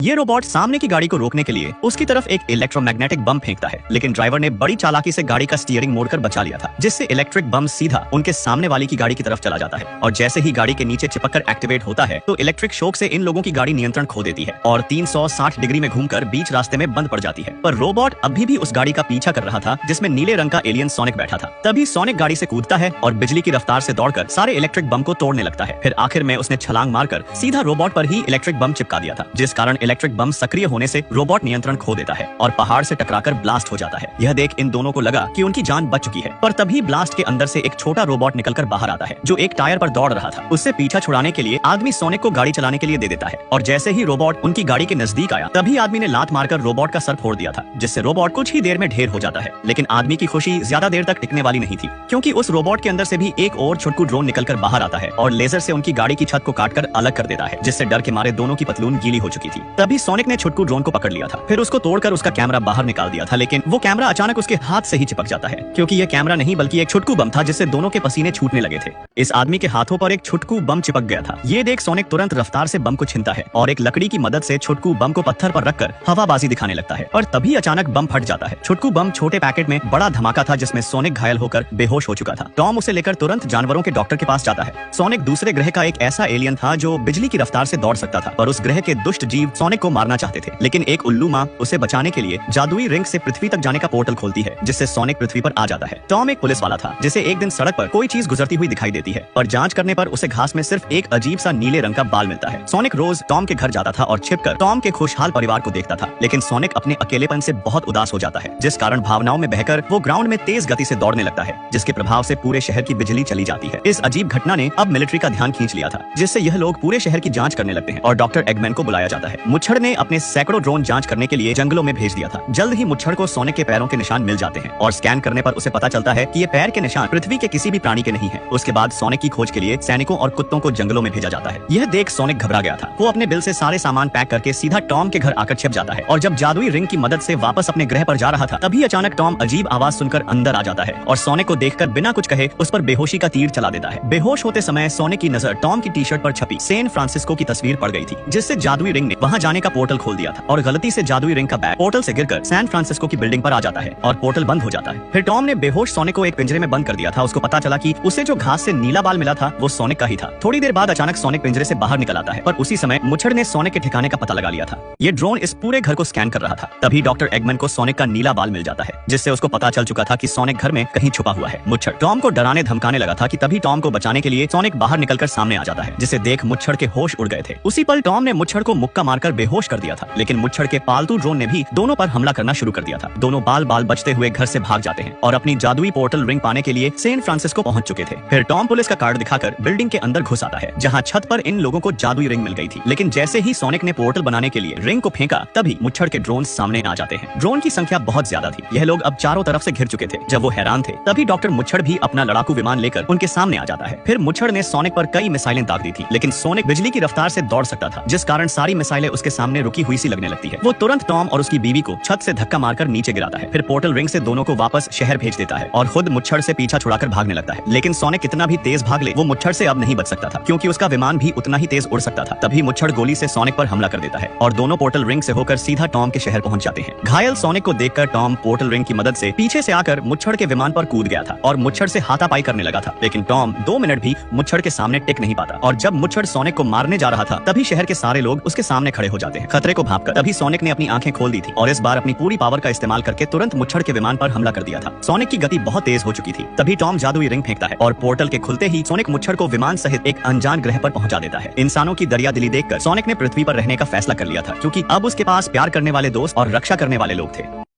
ये रोबोट सामने की गाड़ी को रोकने के लिए उसकी तरफ एक इलेक्ट्रोमैग्नेटिक बम फेंकता है, लेकिन ड्राइवर ने बड़ी चालाकी से गाड़ी का स्टीयरिंग मोड़कर बचा लिया था, जिससे इलेक्ट्रिक बम सीधा उनके सामने वाली की गाड़ी की तरफ चला जाता है। और जैसे ही गाड़ी के नीचे चिपककर एक्टिवेट होता है तो इलेक्ट्रिक शॉक से इन लोगों की गाड़ी नियंत्रण खो देती है और 360 डिग्री में घूमकर बीच रास्ते में बंद पड़ जाती है। पर रोबोट अभी भी उस गाड़ी का पीछा कर रहा था जिसमें नीले रंग का एलियन सोनिक बैठा था। तभी सोनिक गाड़ी से कूदता है और बिजली की रफ्तार से दौड़कर सारे इलेक्ट्रिक बम को तोड़ने लगता है। फिर आखिर में उसने छलांग मारकर सीधा रोबोट पर ही इलेक्ट्रिक बम चिपका दिया था, जिस कारण इलेक्ट्रिक बम सक्रिय होने से रोबोट नियंत्रण खो देता है और पहाड़ से टकराकर ब्लास्ट हो जाता है। यह देख इन दोनों को लगा कि उनकी जान बच चुकी है, पर तभी ब्लास्ट के अंदर से एक छोटा रोबोट निकलकर बाहर आता है जो एक टायर पर दौड़ रहा था। उससे पीछा छुड़ाने के लिए आदमी सोनिक को गाड़ी चलाने के लिए दे देता है और जैसे ही रोबोट उनकी गाड़ी के नजदीक आया तभी आदमी ने लात मारकर रोबोट का सर फोड़ दिया था, जिससे रोबोट कुछ ही देर में ढेर हो जाता है। लेकिन आदमी की खुशी ज्यादा देर तक टिकने वाली नहीं थी, क्योंकि उस रोबोट के अंदर से भी एक और छुटकू ड्रोन निकलकर बाहर आता है और लेजर से उनकी गाड़ी की छत को काटकर अलग कर देता है, जिससे डर के मारे दोनों की पतलून गीली हो चुकी थी। तभी सोनिक ने छुटकू ड्रोन को पकड़ लिया था, फिर उसको तोड़कर उसका कैमरा बाहर निकाल दिया था, लेकिन वो कैमरा अचानक उसके हाथ से ही चिपक जाता है, क्योंकि यह कैमरा नहीं बल्कि एक छुटकू बम था जिससे दोनों के पसीने छूटने लगे थे। इस आदमी के हाथों पर एक छुटकू बम चिपक गया था। ये देख सोनिक तुरंत रफ्तार से बम को छीनता है और एक लकड़ी की मदद से छुटकू बम को पत्थर पर रखकर हवाबाजी दिखाने लगता है। और तभी अचानक बम फट जाता है। छुटकू बम छोटे पैकेट में बड़ा धमाका था जिसमें सोनिक घायल होकर बेहोश हो चुका था। टॉम उसे लेकर तुरंत जानवरों के डॉक्टर के पास जाता है। सोनिक दूसरे ग्रह का एक ऐसा एलियन था जो बिजली की रफ्तार से दौड़ सकता था, पर उस ग्रह के दुष्ट जीव सोनिक को मारना चाहते थे, लेकिन एक उल्लू माँ उसे बचाने के लिए जादुई रिंग से पृथ्वी तक जाने का पोर्टल खोलती है, जिससे सोनिक पृथ्वी पर आ जाता है। टॉम एक पुलिस वाला था जिसे एक दिन सड़क पर कोई चीज गुजरती हुई दिखाई देती है, पर जांच करने पर उसे घास में सिर्फ एक अजीब सा नीले रंग का बाल मिलता है। सोनिक रोज टॉम के घर जाता था और छिपकर टॉम के खुशहाल परिवार को देखता था, लेकिन सोनिक अपने अकेलेपन से बहुत उदास हो जाता है, जिस कारण भावनाओं में बहकर वो ग्राउंड में तेज गति से दौड़ने लगता है, जिसके प्रभाव से पूरे शहर की बिजली चली जाती है। इस अजीब घटना ने अब मिलिट्री का ध्यान खींच लिया था, जिससे यह लोग पूरे शहर की जांच करने लगते हैं और डॉक्टर एगमैन को बुलाया जाता है। मुच्छड़ ने अपने सैकड़ों ड्रोन जांच करने के लिए जंगलों में भेज दिया था। जल्द ही मुच्छड़ को सोनिक के पैरों के निशान मिल जाते हैं और स्कैन करने पर उसे पता चलता है कि ये पैर के निशान पृथ्वी के किसी भी प्राणी के नहीं है। उसके बाद सोनिक की खोज के लिए सैनिकों और कुत्तों को जंगलों में भेजा जाता है। यह देख सोनिक घबरा गया था। वो अपने बिल से सारे सामान पैक करके सीधा टॉम के घर आकर छिप जाता है और जब जादुई रिंग की मदद से वापस अपने ग्रह पर जा रहा था तभी अचानक टॉम अजीब आवाज सुनकर अंदर आ जाता है और सोनिक को देखकर बिना कुछ कहे उस पर बेहोशी का तीर चला देता है। बेहोश होते समय सोनिक की नजर टॉम की टी शर्ट पर छपी सैन फ्रांसिस्को की तस्वीर पड़ गई थी, जिससे जादुई रिंग ने वहां जाने का पोर्टल खोल दिया था और गलती से जादुई रिंग का बैग पोर्टल से गिरकर सैन फ्रांसिस्को की बिल्डिंग पर आ जाता है और पोर्टल बंद हो जाता है। फिर टॉम ने बेहोश सोनिक को एक पिंजरे में बंद कर दिया था। उसको पता चला कि उसे जो घास से नीला बाल मिला था वो सोनिक का ही था। थोड़ी देर बाद अचानक सोनिक पिंजरे से बाहर निकल आता है, पर उसी समय मुच्छड़ ने सोनिक के ठिकाने का पता लगा लिया था। ये ड्रोन इस पूरे घर को स्कैन कर रहा था। तभी डॉक्टर एगमैन को सोनिक का नीला बाल मिल जाता है, जिससे उसको पता चल चुका था कि सोनिक घर में कहीं छुपा हुआ है। मुच्छड़ टॉम को डराने धमकाने लगा था कि तभी टॉम को बचाने के लिए सोनिक बाहर निकलकर सामने आ जाता है, जिसे देख मुच्छड़ के होश उड़ गए थे। उसी पल टॉम ने मुच्छड़ को मुक्का मारकर बेहोश कर दिया था, लेकिन मुच्छड़ के पालतू ड्रोन ने भी दोनों पर हमला करना शुरू कर दिया था। दोनों बाल बाल बचते हुए घर से भाग जाते हैं और अपनी जादुई पोर्टल रिंग पाने के लिए सैन फ्रांसिस्को पहुंच चुके थे। फिर टॉम पुलिस का कार्ड दिखाकर बिल्डिंग के अंदर घुस आता है, जहां छत पर इन लोगों को जादुई रिंग मिल गई थी। लेकिन जैसे ही सोनिक ने पोर्टल बनाने के लिए रिंग को फेंका तभी मुच्छड़ के ड्रोन सामने आ जाते हैं। ड्रोन की संख्या बहुत ज्यादा थी। यह लोग अब चारों तरफ से घिर चुके थे। जब वो हैरान थे तभी डॉक्टर मुच्छड़ भी अपना लड़ाकू विमान लेकर उनके सामने आ जाता है। फिर मुच्छड़ ने सोनिक पर कई मिसाइलें दाग दी थी, लेकिन सोनिक बिजली की रफ्तार से दौड़ सकता था, जिस कारण सारी मिसाइलें उसके सामने रुकी हुई सी लगने लगती है। वो तुरंत टॉम और उसकी बीवी को छत से धक्का मारकर नीचे गिराता है। फिर पोर्टल रिंग से दोनों को वापस शहर भेज देता है और खुद मुच्छड़ से पीछा छुड़ाकर भागने लगता है। लेकिन सोनिक कितना भी तेज भाग ले वो मुच्छड़ से अब नहीं बच सकता था, क्योंकि उसका विमान भी उतना ही तेज उड़ सकता था। तभी मुच्छड़ गोली से सोनिक पर हमला कर देता है और दोनों पोर्टल रिंग से होकर सीधा टॉम के शहर पहुंच जाते हैं। घायल सोनिक को देखकर टॉम पोर्टल रिंग की मदद से पीछे से आकर मुच्छड़ के विमान पर कूद गया था और मुच्छड़ से हाथापाई करने लगा था, लेकिन टॉम 2 मिनट भी मुच्छड़ के सामने टिक नहीं पाता और जब मुच्छड़ सोनिक को मारने जा रहा था तभी शहर के सारे लोग उसके सामने खड़े हो जाते हैं। खतरे को भांपकर तभी सोनिक ने अपनी आंखें खोल दी थी और इस बार अपनी पूरी पावर का इस्तेमाल करके तुरंत मुच्छड़ के विमान पर हमला कर दिया था। सोनिक की गति बहुत तेज हो चुकी थी। तभी टॉम जादुई रिंग फेंकता है और पोर्टल के खुलते ही सोनिक मुच्छड़ को विमान सहित एक अनजान ग्रह पर पहुंचा देता है। इंसानों की दरिया दिली देखकर सोनिक ने पृथ्वी पर रहने का फैसला कर लिया था, क्योंकि अब उसके पास प्यार करने वाले दोस्त और रक्षा करने वाले लोग थे।